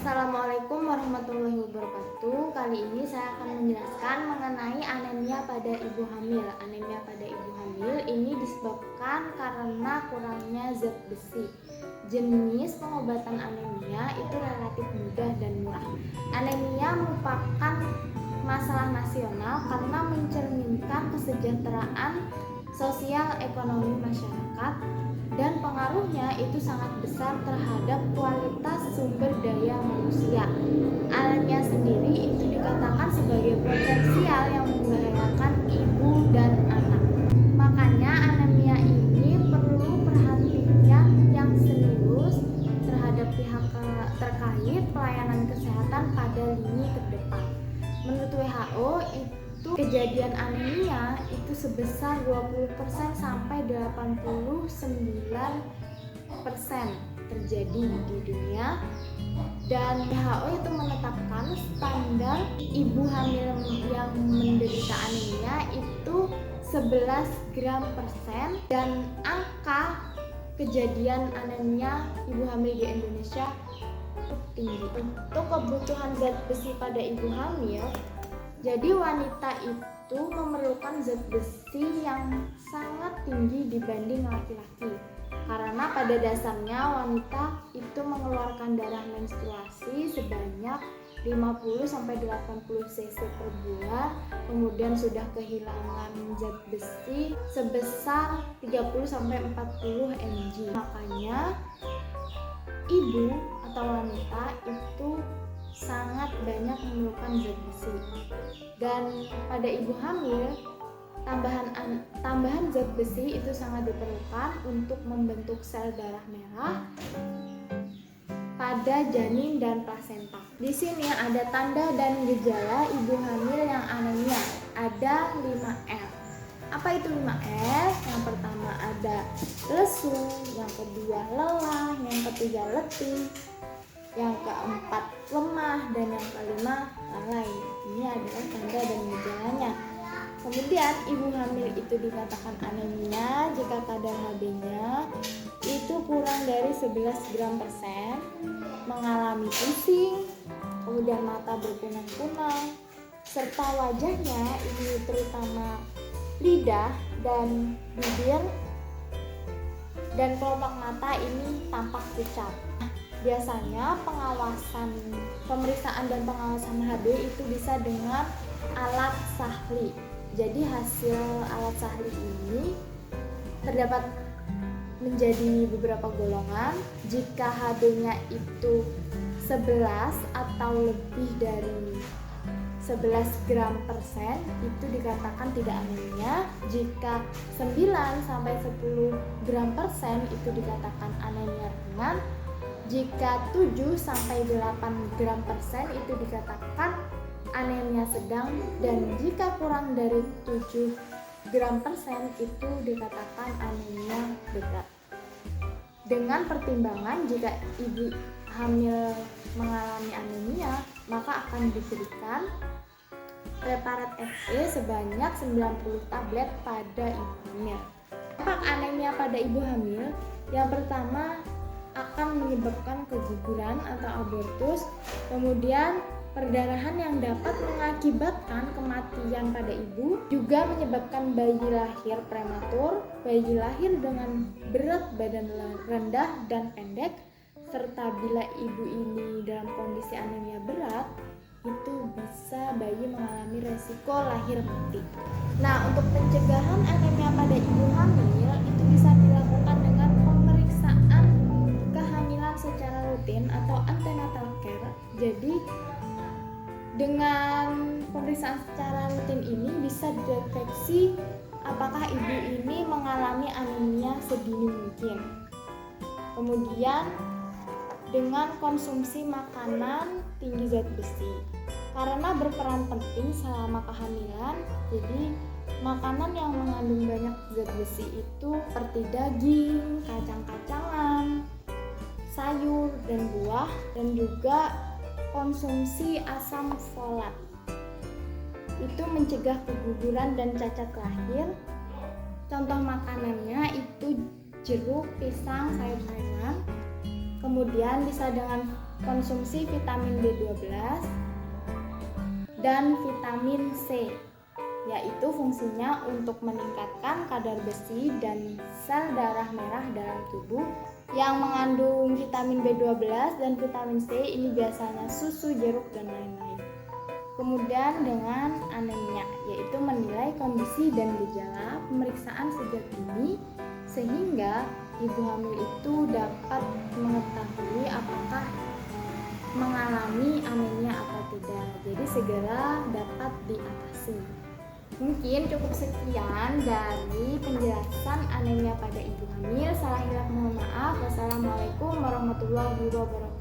Assalamualaikum warahmatullahi wabarakatuh. Kali ini saya akan menjelaskan mengenai anemia pada ibu hamil. Anemia pada ibu hamil ini disebabkan karena kurangnya zat besi. Jenis pengobatan anemia itu relatif mudah dan murah. Anemia merupakan masalah nasional karena mencerminkan kesejahteraan sosial ekonomi masyarakat dan pengaruhnya itu sangat besar terhadap kualitas sumber daya manusia. Anemia sendiri itu dikatakan sebagai potensial yang membahayakan ibu dan anak. Makanya anemia ini perlu perhatian yang serius terhadap pihak terkait pelayanan kesehatan pada lini terdepan. Menurut WHO itu kejadian anemia itu sebesar 20% sampai 89% terjadi di dunia, dan WHO itu menetapkan standar ibu hamil yang menderita anemia itu 11 gram per sen, dan angka kejadian anemia ibu hamil di Indonesia tinggi. Untuk kebutuhan zat besi pada ibu hamil, jadi wanita itu memerlukan zat besi yang sangat tinggi dibanding laki-laki, karena pada dasarnya wanita itu mengeluarkan darah menstruasi sebanyak 50-80 cc per bulan, kemudian sudah kehilangan zat besi sebesar 30-40 mg. Makanya ibu atau wanita itu sangat banyak memerlukan zat besi. Dan pada ibu hamil, tambahan zat besi itu sangat diperlukan untuk membentuk sel darah merah pada janin dan plasenta. Di sini ada tanda dan gejala ibu hamil yang anemia. Ada 5R. Apa itu 5R? Yang pertama ada lesu, yang kedua lelah, yang ketiga letih, yang keempat lemah, dan yang kelima lalai. Ini adalah tanda dan gejalanya. Kemudian ibu hamil itu dikatakan anemia jika kadar Hb-nya itu kurang dari 11 gram per sen, mengalami pusing, kemudian mata berkunang-kunang, serta wajahnya ini terutama lidah dan bibir dan kelopak mata ini tampak pucat. Biasanya pemeriksaan dan pengawasan Hb itu bisa dengan alat Sahli. Jadi hasil alat Sahli ini terdapat menjadi beberapa golongan. Jika Hb-nya itu 11 atau lebih dari 11 gram per sen itu dikatakan tidak anemia. Jika 9-10 gram per sen itu dikatakan anemia ringan. Jika 7-8 gram per sen itu dikatakan anemia sedang, dan jika kurang dari 7 gram per sen itu dikatakan anemia berat. Dengan pertimbangan jika ibu hamil mengalami anemia, maka akan diberikan preparat Fe sebanyak 90 tablet pada ibu hamil. Dampak anemia pada ibu hamil yang pertama akan menyebabkan keguguran atau abortus, kemudian perdarahan yang dapat mengakibatkan kematian pada ibu, juga menyebabkan bayi lahir prematur, bayi lahir dengan berat badan rendah dan pendek, serta bila ibu ini dalam kondisi anemia berat, itu bisa bayi mengalami resiko lahir mati. Nah, untuk pencegahan anemia pada ibu hamil itu bisa dilakukan dengan pemeriksaan kehamilan secara rutin atau antenatal care. Jadi dengan pemeriksaan secara rutin ini bisa dideteksi apakah ibu ini mengalami anemia sedini mungkin. Kemudian dengan konsumsi makanan tinggi zat besi, karena berperan penting selama kehamilan. Jadi makanan yang mengandung banyak zat besi itu seperti daging, kacang-kacangan, sayur dan buah, dan juga konsumsi asam folat itu mencegah keguguran dan cacat lahir. Contoh makanannya itu jeruk, pisang, sayur-sayuran. Kemudian bisa dengan konsumsi vitamin B12 dan vitamin C, yaitu fungsinya untuk meningkatkan kadar besi dan sel darah merah dalam tubuh. Yang mengandung vitamin B12 dan vitamin C ini biasanya susu, jeruk, dan lain-lain. Kemudian dengan anemia, yaitu menilai kondisi dan gejala pemeriksaan sejak dini sehingga ibu hamil itu dapat mengetahui apakah mengalami anemia atau tidak. Jadi segera dapat diatasi. Mungkin cukup sekian dari penjelasan anemia pada ibu hamil. Salah hilaf mohon maaf. Wassalamualaikum warahmatullahi wabarakatuh.